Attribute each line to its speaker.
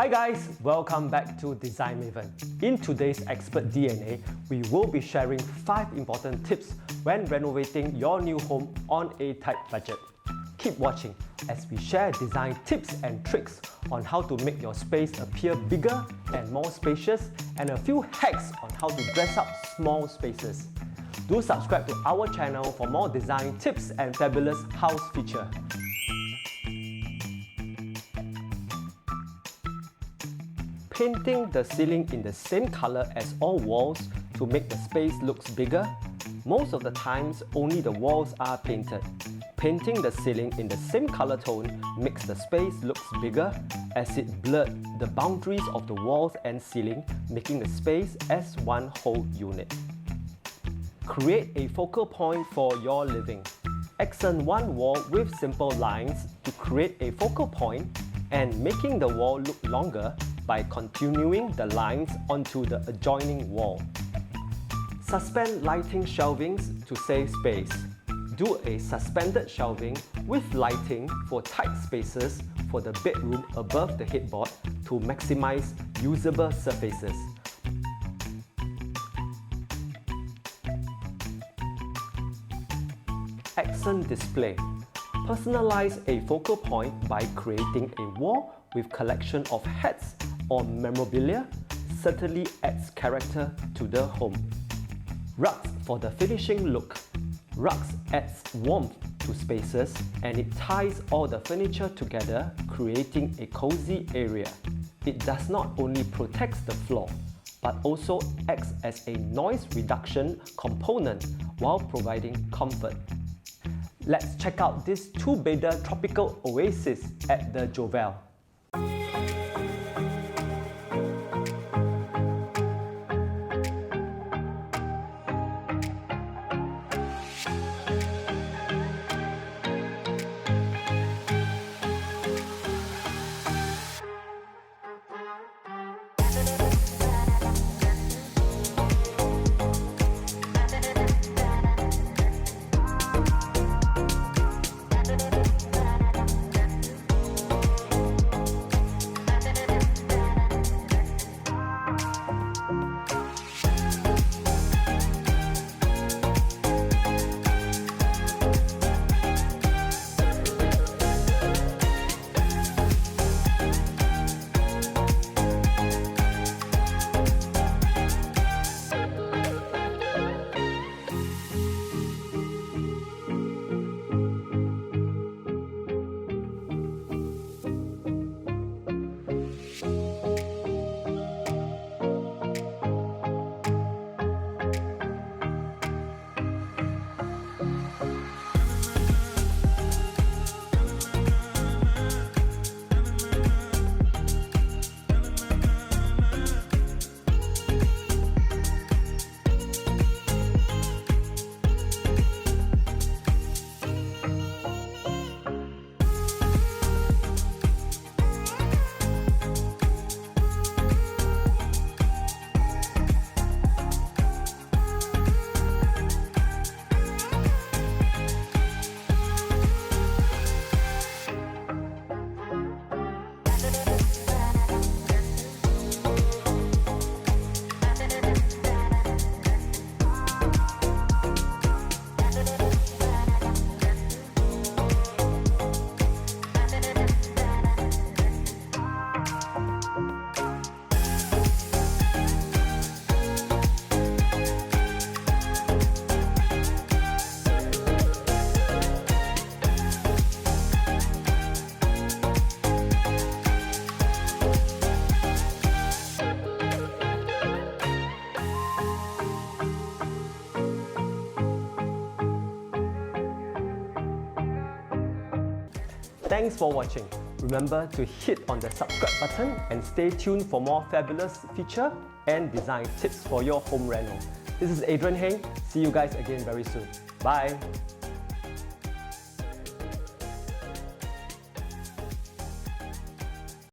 Speaker 1: Hi guys, welcome back to Design MAVEN. In today's Expert DNA, we will be sharing 5 important tips when renovating your new home on a tight budget. Keep watching as we share design tips and tricks on how to make your space appear bigger and more spacious, and a few hacks on how to dress up small spaces. Do subscribe to our channel for more design tips and fabulous house feature. Painting the ceiling in the same color as all walls to make the space looks bigger. Most of the times, only the walls are painted. Painting the ceiling in the same color tone makes the space looks bigger as it blurred the boundaries of the walls and ceiling, making the space as one whole unit. Create a focal point for your living. Accent one wall with simple lines to create a focal point and making the wall look longer by continuing the lines onto the adjoining wall. Suspend lighting shelvings to save space. Do a suspended shelving with lighting for tight spaces for the bedroom above the headboard to maximize usable surfaces. Accent display. Personalize a focal point by creating a wall with collection of hats or memorabilia. Certainly adds character to the home. Rugs for the finishing look. Rugs adds warmth to spaces and it ties all the furniture together, creating a cozy area. It does not only protect the floor, but also acts as a noise reduction component while providing comfort. Let's check out this 2-bedder tropical oasis at the Jovell. Thanks for watching. Remember to hit on the subscribe button and stay tuned for more fabulous feature and design tips for your home reno. This is Adrian Heng. See you guys again very soon. Bye!